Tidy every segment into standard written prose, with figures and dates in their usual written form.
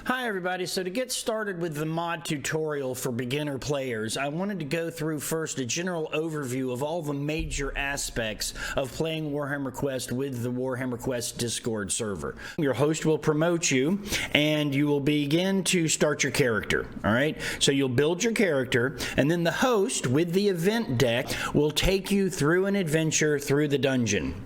Hi everybody, so to get started with the mod tutorial for beginner players, I wanted to go through first a general overview of all the major aspects of playing Warhammer Quest with the Warhammer Quest Discord server. Your host will promote you and you will begin to start your character, alright? So you'll build your character and then the host with the event deck will take you through an adventure through the dungeon.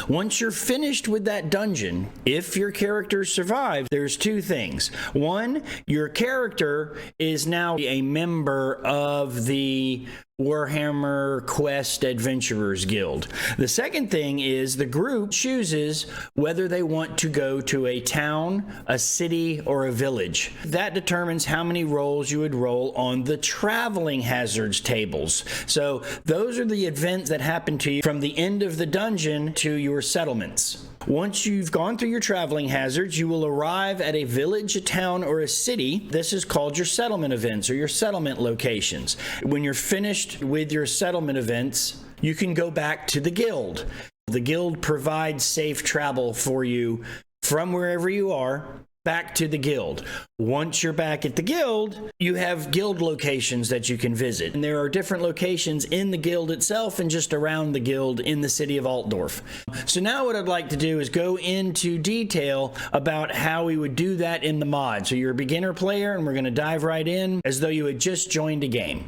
Once you're finished with that dungeon, if your character survives, there's two things. One, your character is now a member of the Warhammer Quest Adventurers Guild. The second thing is the group chooses whether they want to go to a town, a city, or a village. That determines how many rolls you would roll on the traveling hazards tables. So those are the events that happen to you from the end of the dungeon to your settlements. Once you've gone through your traveling hazards, you will arrive at a village, a town, or a city. This is called your settlement events or your settlement locations. When you're finished with your settlement events, you can go back to the guild. The guild provides safe travel for you from wherever you are back to the guild. Once you're back at the guild, you have guild locations that you can visit. And there are different locations in the guild itself and just around the guild in the city of Altdorf. So now what I'd like to do is go into detail about how we would do that in the mod. So you're a beginner player and we're going to dive right in as though you had just joined a game.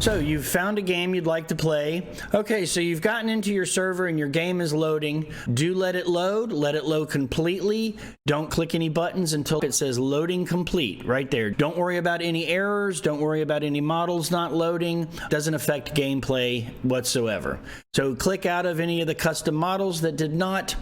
So you've found a game you'd like to play. Okay, so you've gotten into your server and your game is loading. Do let it load completely. Don't click any buttons until it says loading complete right there. Don't worry about any errors. Don't worry about any models not loading. Doesn't affect gameplay whatsoever. So click out of any of the custom models that did not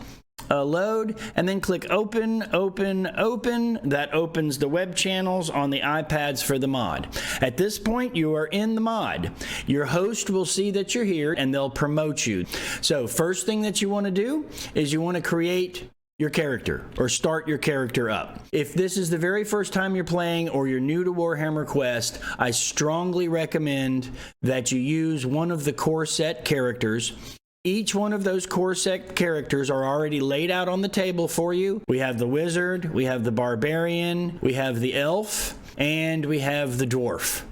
load and then click open. That opens the web channels on the iPads for the mod. At this point you are in the mod. Your host will see that you're here and they'll promote you. So first thing that you want to do is you want to create your character or start your character up. If this is the very first time you're playing or you're new to Warhammer Quest, I strongly recommend that you use one of the core set characters. Each one of those core set characters are already laid out on the table for you. We have the wizard, we have the barbarian, we have the elf, and we have the dwarf.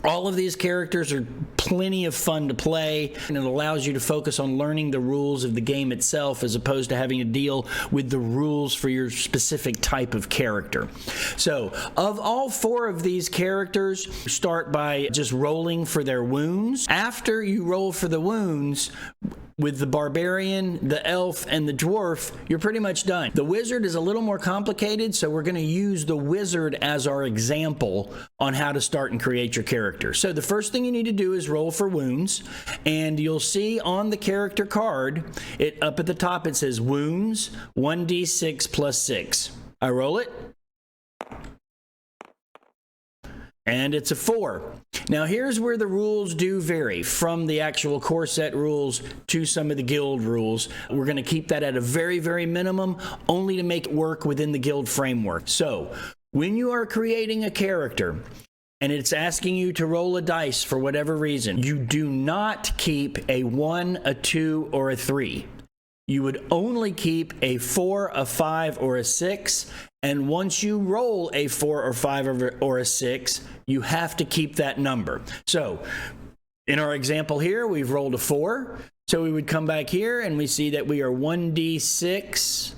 All of these characters are plenty of fun to play, and it allows you to focus on learning the rules of the game itself as opposed to having to deal with the rules for your specific type of character. So, of all four of these characters, start by just rolling for their wounds. After you roll for the wounds, with the barbarian, the elf, and the dwarf, you're pretty much done. The wizard is a little more complicated, so we're going to use the wizard as our example on how to start and create your character. So the first thing you need to do is roll for wounds, and you'll see on the character card, up at the top it says wounds 1d6 plus 6. I roll it, and it's a 4. Now here's where the rules do vary from the actual core set rules to some of the guild rules. We're going to keep that at a very, very minimum, only to make it work within the guild framework. So when you are creating a character and it's asking you to roll a dice for whatever reason, you do not keep a 1, a 2, or a 3. You would only keep a 4, a 5, or a 6, and once you roll a 4 or 5 or a 6, you have to keep that number. So, in our example here, we've rolled a 4, so we would come back here and we see that we are 1d6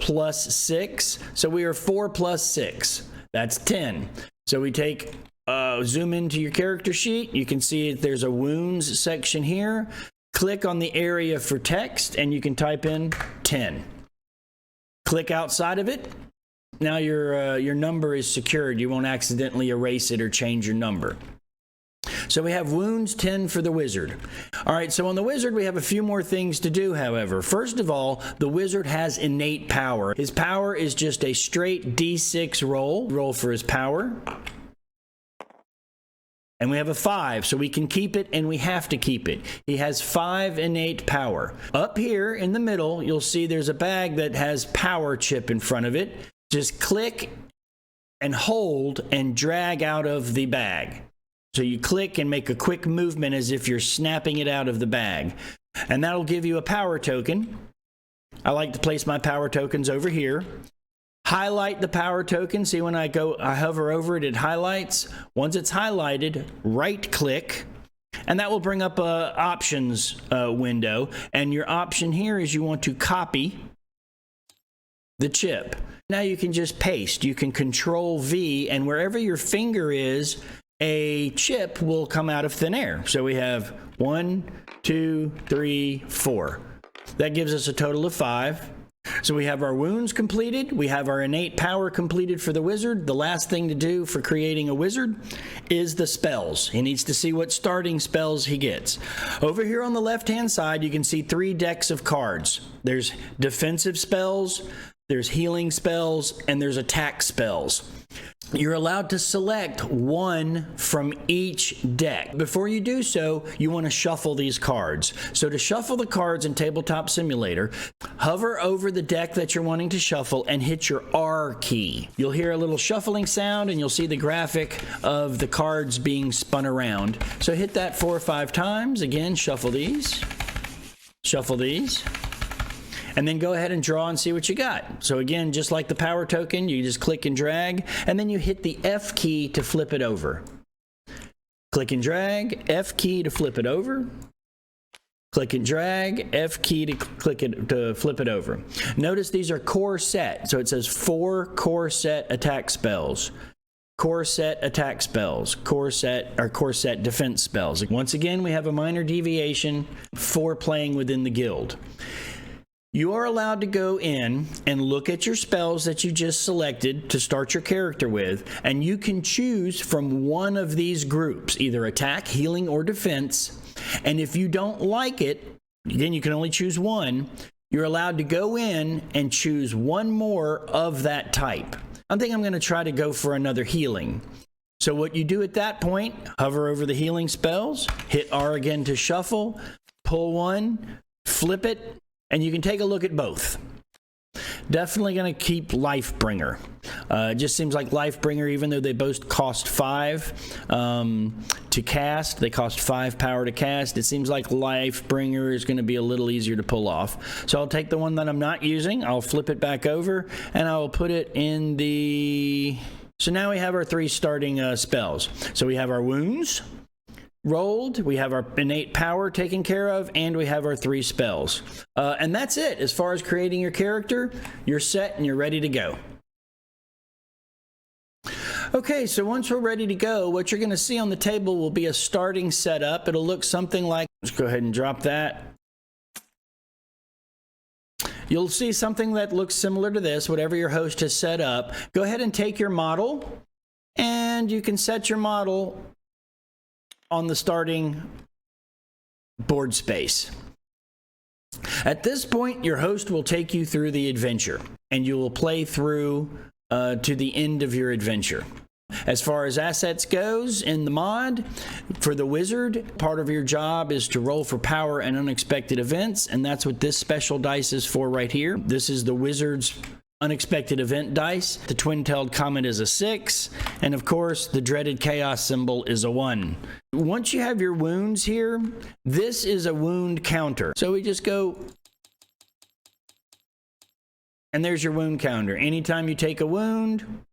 plus 6, so we are 4 plus 6. That's 10. So we take, zoom into your character sheet, you can see that there's a wounds section here. Click on the area for text and you can type in 10. Click outside of it. Now your number is secured. You won't accidentally erase it or change your number. So we have wounds 10 for the wizard. All right, so on the wizard we have a few more things to do, however. First of all, the wizard has innate power. His power is just a straight D6 roll. Roll for his power. And we have a 5, so we can keep it and we have to keep it. He has 5 innate power. Up here in the middle, you'll see there's a bag that has power chip in front of it. Just click and hold and drag out of the bag. So you click and make a quick movement as if you're snapping it out of the bag. And that'll give you a power token. I like to place my power tokens over here. Highlight the power token. See, when I hover over it, it highlights. Once it's highlighted, right click, and that will bring up a options window. And your option here is you want to copy the chip. Now you can just paste. You can Control V, and wherever your finger is, a chip will come out of thin air. So we have 1, 2, 3, 4. That gives us a total of 5. So we have our wounds completed. We have our innate power completed for the wizard. The last thing to do for creating a wizard is the spells. He needs to see what starting spells he gets. Over here on the left-hand side, you can see 3 decks of cards. There's defensive spells, there's healing spells, and there's attack spells. You're allowed to select one from each deck. Before you do so, you want to shuffle these cards. So to shuffle the cards in Tabletop Simulator, hover over the deck that you're wanting to shuffle and hit your R key. You'll hear a little shuffling sound and you'll see the graphic of the cards being spun around. So hit that 4 or 5 times. Again, shuffle these. Shuffle these. And then go ahead and draw and see what you got. So again, just like the power token, you just click and drag, and then you hit the F key to flip it over. Click and drag, F key to flip it over. Click and drag, F key to flip it over. Notice these are core set. So it says 4 core set attack spells. Core set attack spells, core set defense spells. Once again, we have a minor deviation for playing within the guild. You are allowed to go in and look at your spells that you just selected to start your character with, and you can choose from one of these groups, either attack, healing, or defense. And if you don't like it, again, you can only choose one, you're allowed to go in and choose one more of that type. I think I'm going to try to go for another healing. So what you do at that point, hover over the healing spells, hit R again to shuffle, pull one, flip it, and you can take a look at both. Definitely going to keep Lifebringer. It just seems like Lifebringer, even though they both cost 5 to cast, they cost 5 power to cast, it seems like Lifebringer is going to be a little easier to pull off. So I'll take the one that I'm not using, I'll flip it back over, and I'll put it in the... So now we have our 3 starting spells. So we have our wounds rolled, we have our innate power taken care of, and we have our 3 spells. And that's it. As far as creating your character, you're set and you're ready to go. Okay, so once we're ready to go, what you're going to see on the table will be a starting setup. It'll look something like, let's go ahead and drop that. You'll see something that looks similar to this, whatever your host has set up. Go ahead and take your model, and you can set your model on the starting board space. At this point, your host will take you through the adventure, and you will play through to the end of your adventure. As far as assets goes in the mod, for the wizard, part of your job is to roll for power and unexpected events, and that's what this special dice is for right here. This is the wizard's unexpected event dice. The twin-tailed comet is a 6, and of course the dreaded chaos symbol is a 1. Once you have your wounds here, this is a wound counter. So we just go, and there's your wound counter. Anytime you take a wound,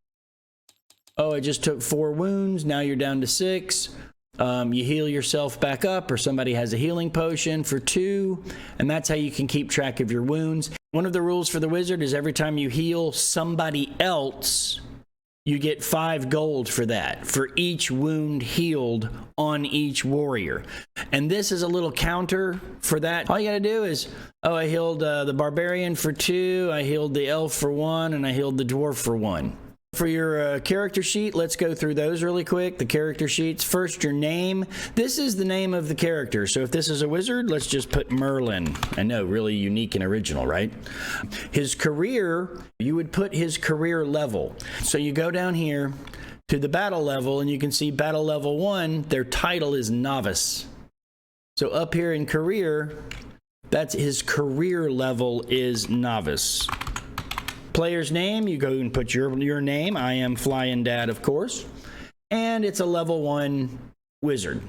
oh, I just took 4 wounds, now you're down to 6. You heal yourself back up, or somebody has a healing potion for 2, and that's how you can keep track of your wounds. One of the rules for the wizard is every time you heal somebody else, you get 5 gold for that, for each wound healed on each warrior. And this is a little counter for that. All you gotta do is, oh, I healed the barbarian for 2, I healed the elf for 1, and I healed the dwarf for 1. For your character sheet, let's go through those really quick. The character sheets. First, your name. This is the name of the character. So if this is a wizard, let's just put Merlin. I know, really unique and original, right? His career, you would put his career level. So you go down here to the battle level, and you can see battle level 1, their title is Novice. So up here in career, that's his career level is Novice. Player's name, you go and put your name. I am Flying Dad, of course. And it's a level 1 wizard.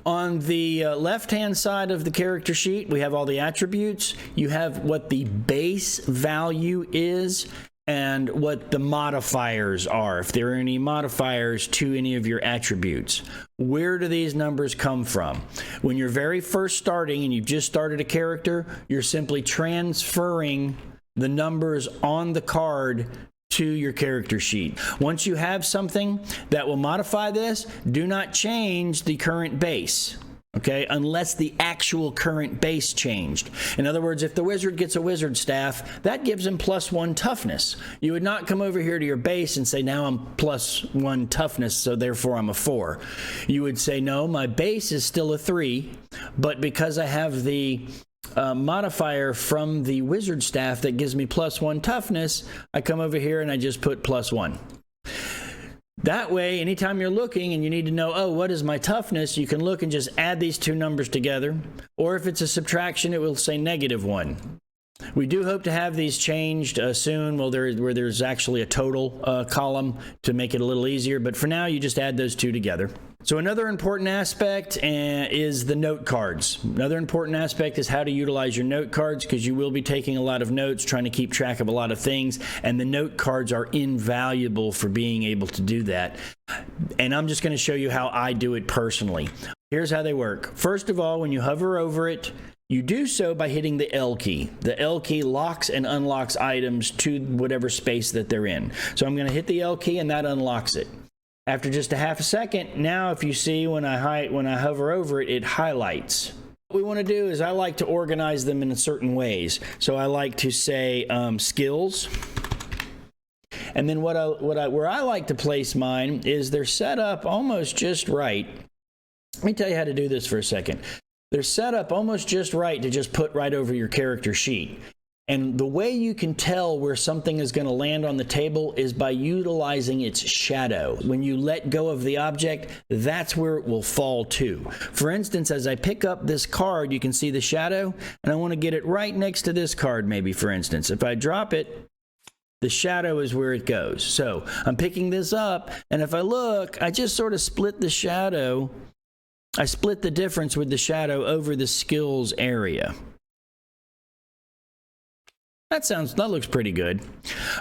On the left-hand side of the character sheet, we have all the attributes. You have what the base value is and what the modifiers are, if there are any modifiers to any of your attributes. Where do these numbers come from? When you're very first starting and you've just started a character, you're simply transferring the numbers on the card to your character sheet. Once you have something that will modify this, do not change the current base. Okay, unless the actual current base changed. In other words, if the wizard gets a wizard staff, that gives him +1 toughness. You would not come over here to your base and say, now I'm +1 toughness, so therefore I'm a 4. You would say, no, my base is still a 3, but because I have the modifier from the wizard staff that gives me +1 toughness, I come over here and I just put +1. That way, anytime you're looking and you need to know, oh, what is my toughness, you can look and just add these two numbers together. Or if it's a subtraction, it will say -1. We do hope to have these changed soon, where there's actually a total column to make it a little easier. But for now, you just add those two together. So another important aspect is the note cards. Another important aspect is how to utilize your note cards, because you will be taking a lot of notes, trying to keep track of a lot of things, and the note cards are invaluable for being able to do that. And I'm just going to show you how I do it personally. Here's how they work. First of all, when you hover over it, you do so by hitting the L key. The L key locks and unlocks items to whatever space that they're in. So I'm going to hit the L key and that unlocks it. After just a half a second, now if you see when I hover over it, it highlights. What we want to do is I like to organize them in certain ways. So I like to say skills. And then where I like to place mine is they're set up almost just right. Let me tell you how to do this for a second. They're set up almost just right to just put right over your character sheet. And the way you can tell where something is going to land on the table is by utilizing its shadow. When you let go of the object, that's where it will fall to. For instance, as I pick up this card, you can see the shadow, and I want to get it right next to this card, maybe, for instance. If I drop it, the shadow is where it goes. So I'm picking this up, and if I look, I just sort of split the shadow. I split the difference with the shadow over the skills area. That looks pretty good.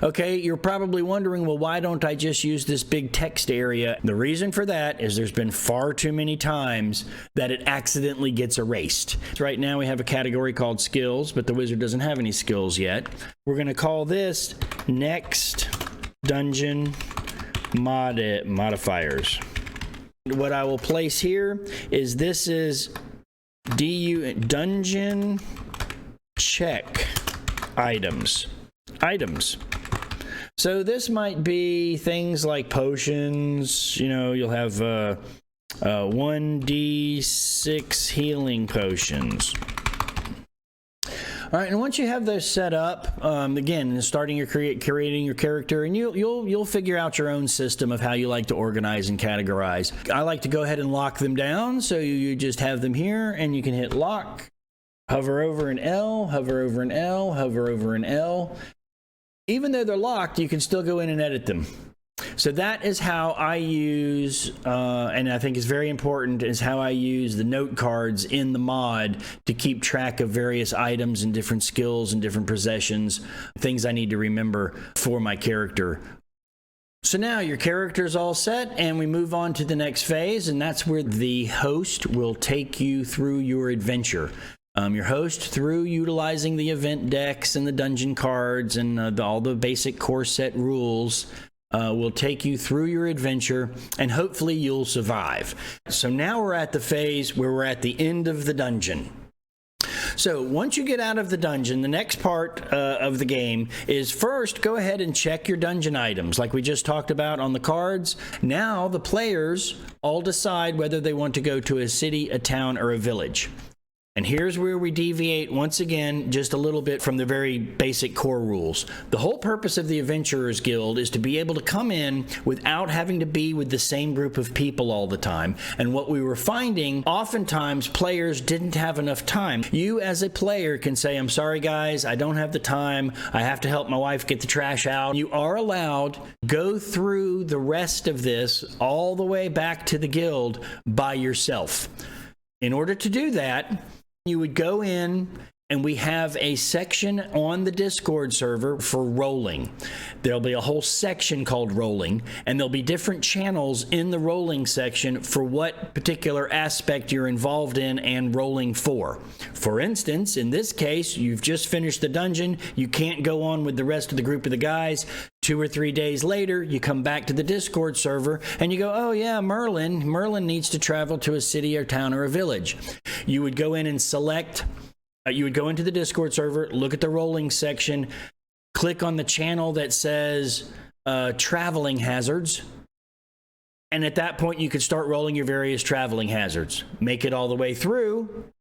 Okay, you're probably wondering, well, why don't I just use this big text area? The reason for that is there's been far too many times that it accidentally gets erased. Right now we have a category called skills, but the wizard doesn't have any skills yet. We're going to call this next dungeon modifiers. What I will place here is this is dungeon check items. So this might be things like potions. You know, you'll have 1d6 healing potions. All right, and once you have those set up, again, starting creating your character, and you'll figure out your own system of how you like to organize and categorize. I like to go ahead and lock them down, so you just have them here, and you can hit lock. Hover over an L, hover over an L, hover over an L. Even though they're locked, you can still go in and edit them. So that is how I use, and I think is very important, is how I use the note cards in the mod to keep track of various items and different skills and different possessions, things I need to remember for my character. So now your character's all set, and we move on to the next phase, and that's where the host will take you through your adventure. Your host, through utilizing the event decks and the dungeon cards and all the basic core set rules, will take you through your adventure, and hopefully you'll survive. So now we're at the phase where we're at the end of the dungeon. So once you get out of the dungeon, the next part of the game is first go ahead and check your dungeon items like we just talked about on the cards. Now the players all decide whether they want to go to a city, a town, or a village. And here's where we deviate once again just a little bit from the very basic core rules. The whole purpose of the Adventurers Guild is to be able to come in without having to be with the same group of people all the time. And what we were finding, oftentimes players didn't have enough time. You as a player can say, I'm sorry guys, I don't have the time. I have to help my wife get the trash out. You are allowed to go through the rest of this all the way back to the guild by yourself. In order to do that, you would go in, and we have a section on the Discord server for rolling. There'll be a whole section called rolling, and there'll be different channels in the rolling section for what particular aspect you're involved in and rolling for. For instance, in this case, you've just finished the dungeon. You can't go on with the rest of the group of the guys. 2 or 3 days later, you come back to the Discord server and you go, oh yeah, Merlin needs to travel to a city or town or a village. You would go in and select, you would go into the Discord server, look at the rolling section, click on the channel that says traveling hazards. And at that point, you could start rolling your various traveling hazards. Make it all the way through.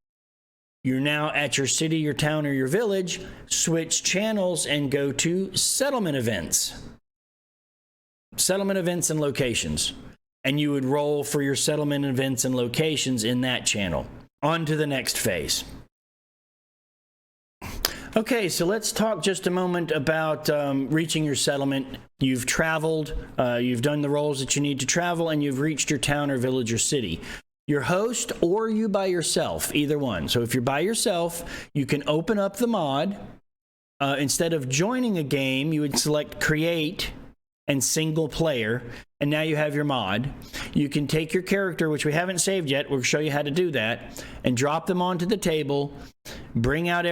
You're now at your city, your town, or your village. Switch channels and go to settlement events. Settlement events and locations. And you would roll for your settlement events and locations in that channel. On to the next phase. Okay, so let's talk just a moment about reaching your settlement. You've traveled, you've done the rolls that you need to travel, and you've reached your town or village or city. Your host or you by yourself, either one. So if you're by yourself, you can open up the mod. Instead of joining a game, you would select Create and Single Player, and now you have your mod. You can take your character, which we haven't saved yet, we'll show you how to do that, and drop them onto the table, bring out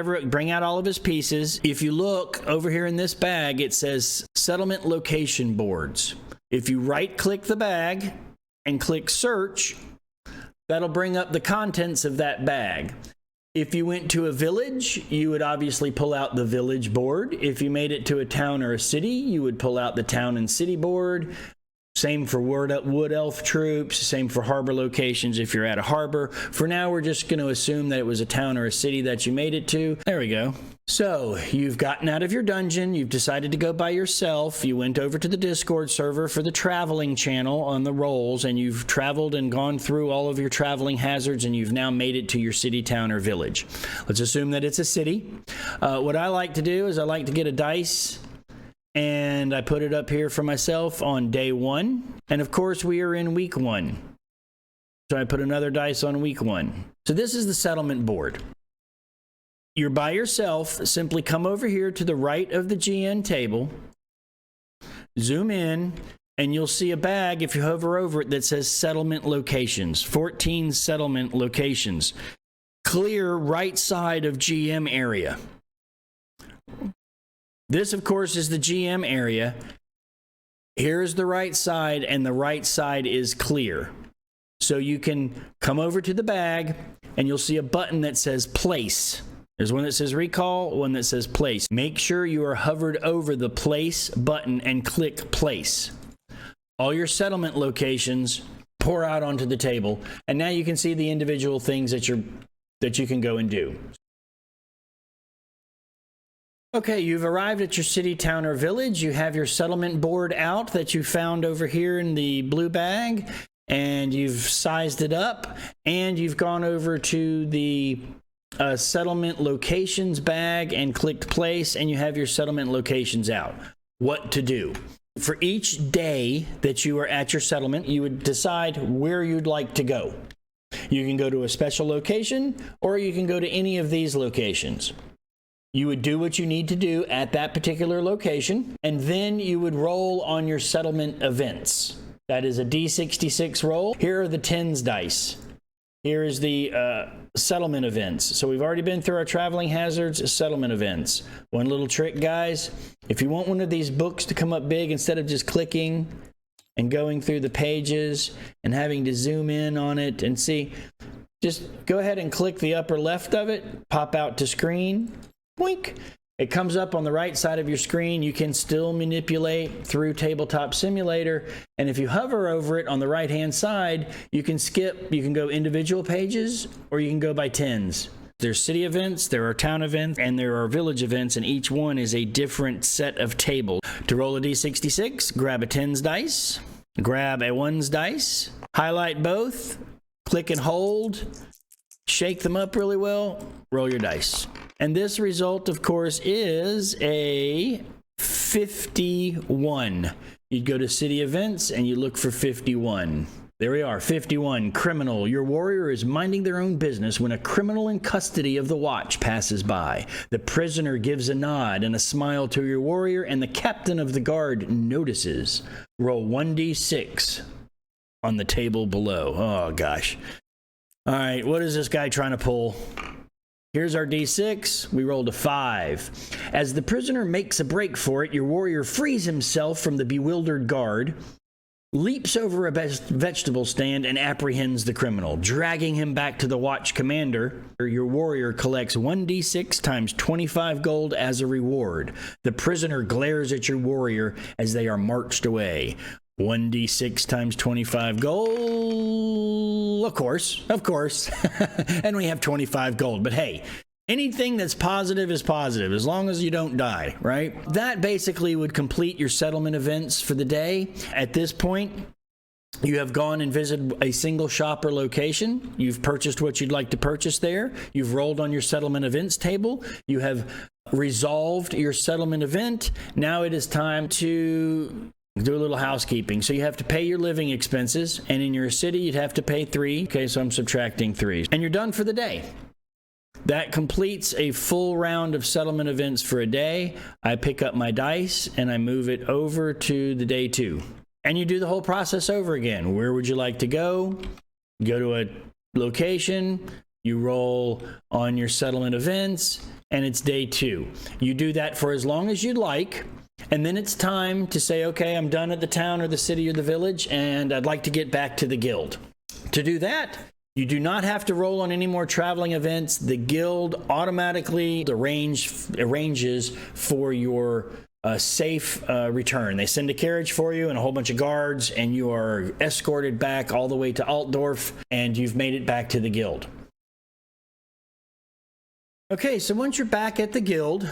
all of his pieces. If you look over here in this bag, it says Settlement Location Boards. If you right-click the bag and click Search, that'll bring up the contents of that bag. If you went to a village, you would obviously pull out the village board. If you made it to a town or a city, you would pull out the town and city board. Same for wood elf troops, same for harbor locations if you're at a harbor. For now, we're just going to assume that it was a town or a city that you made it to. There we go. So you've gotten out of your dungeon, you've decided to go by yourself, you went over to the Discord server for the traveling channel on the rolls, and you've traveled and gone through all of your traveling hazards, and you've now made it to your city, town, or village. Let's assume that it's a city. What I like to do is I like to get a dice, and I put it up here for myself on day 1. And of course, we are in week 1. So I put another dice on week 1. So this is the settlement board. You're by yourself. Simply come over here to the right of the GN table. Zoom in, and you'll see a bag, if you hover over it, that says settlement locations. 14 settlement locations. Clear right side of GM area. This, of course, is the GM area. Here's the right side, and the right side is clear. So you can come over to the bag, and you'll see a button that says Place. There's one that says Recall, one that says Place. Make sure you are hovered over the Place button and click Place. All your settlement locations pour out onto the table, and now you can see the individual things that you can go and do. Okay, you've arrived at your city, town, or village. You have your settlement board out that you found over here in the blue bag, and you've sized it up, and you've gone over to the settlement locations bag and clicked Place, and you have your settlement locations out. What to do? For each day that you are at your settlement, you would decide where you'd like to go. You can go to a special location, or you can go to any of these locations. You would do what you need to do at that particular location, and then you would roll on your settlement events. That is a D66 roll. Here are the tens dice. Here is the settlement events. So we've already been through our traveling hazards, settlement events. One little trick, guys. If you want one of these books to come up big, instead of just clicking and going through the pages and having to zoom in on it and see, just go ahead and click the upper left of it, pop out to screen. Boink. It comes up on the right side of your screen. You can still manipulate through Tabletop Simulator, and if you hover over it on the right hand side, you can skip. You can go individual pages, or you can go by tens. There's city events, there are town events, and there are village events, and each one is a different set of tables. To roll a d66, grab a 10's dice, grab a 1's dice, highlight both, click and hold, shake them up really well, roll your dice. And this result, of course, is a 51. You'd go to city events and you look for 51. There we are, 51, criminal. Your warrior is minding their own business when a criminal in custody of the watch passes by. The prisoner gives a nod and a smile to your warrior, and the captain of the guard notices. Roll 1d6 on the table below. Oh, gosh. All right, what is this guy trying to pull? Here's our d6. We rolled a 5. As the prisoner makes a break for it, your warrior frees himself from the bewildered guard, leaps over a vegetable stand, and apprehends the criminal. Dragging him back to the watch commander, your warrior collects 1d6 times 25 gold as a reward. The prisoner glares at your warrior as they are marched away. 1d6 times 25 gold. Of course. And we have 25 gold. But hey, anything that's positive is positive, as long as you don't die, right? That basically would complete your settlement events for the day. At this point, you have gone and visited a single shop or location. You've purchased what you'd like to purchase there. You've rolled on your settlement events table. You have resolved your settlement event. Now it is time to do a little housekeeping. So you have to pay your living expenses, and in your city, you'd have to pay 3. Okay, so I'm subtracting 3. And you're done for the day. That completes a full round of settlement events for a day. I pick up my dice and I move it over to the day 2. And you do the whole process over again. Where would you like to go? Go to a location, you roll on your settlement events, and it's day 2. You do that for as long as you'd like, and then it's time to say, okay, I'm done at the town or the city or the village, and I'd like to get back to the guild. To do that, you do not have to roll on any more traveling events. The guild automatically arranges for your safe return. They send a carriage for you and a whole bunch of guards, and you are escorted back all the way to Altdorf, and you've made it back to the guild. Okay, so once you're back at the guild,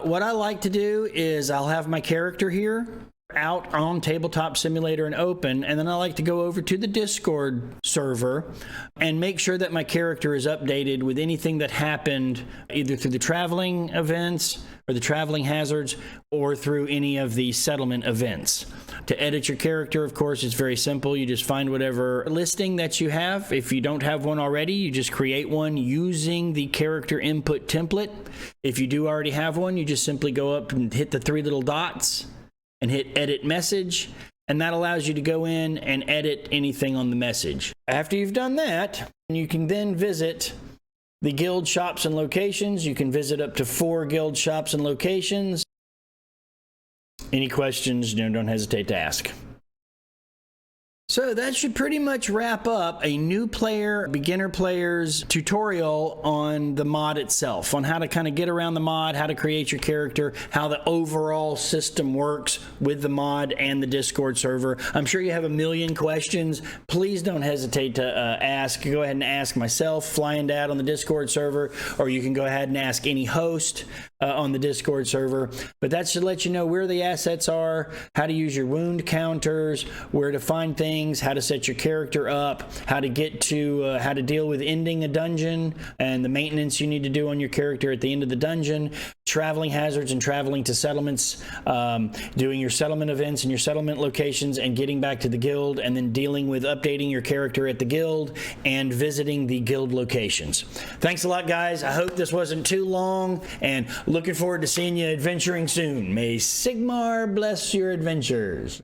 what I like to do is I'll have my character here out on Tabletop Simulator and open, and then I like to go over to the Discord server and make sure that my character is updated with anything that happened either through the traveling events or the traveling hazards or through any of the settlement events. To edit your character, of course, it's very simple. You just find whatever listing that you have. If you don't have one already, you just create one using the character input template. If you do already have one, you just simply go up and hit the 3 little dots and hit edit message, and that allows you to go in and edit anything on the message. After you've done that, you can then visit the guild shops and locations. You can visit up to 4 guild shops and locations. Any questions, don't hesitate to ask. So that should pretty much wrap up a new player, beginner players tutorial on the mod itself, on how to kind of get around the mod, how to create your character, how the overall system works with the mod and the Discord server. I'm sure you have a million questions. Please don't hesitate to ask. Go ahead and ask myself, Flying Dad, on the Discord server, or you can go ahead and ask any host on the Discord server. But that should let you know where the assets are, how to use your wound counters, where to find things, how to set your character up, how to get to how to deal with ending a dungeon and the maintenance you need to do on your character at the end of the dungeon, traveling hazards and traveling to settlements, doing your settlement events and your settlement locations and getting back to the guild, and then dealing with updating your character at the guild and visiting the guild locations. Thanks a lot, guys. I hope this wasn't too long, and looking forward to seeing you adventuring soon. May Sigmar bless your adventures.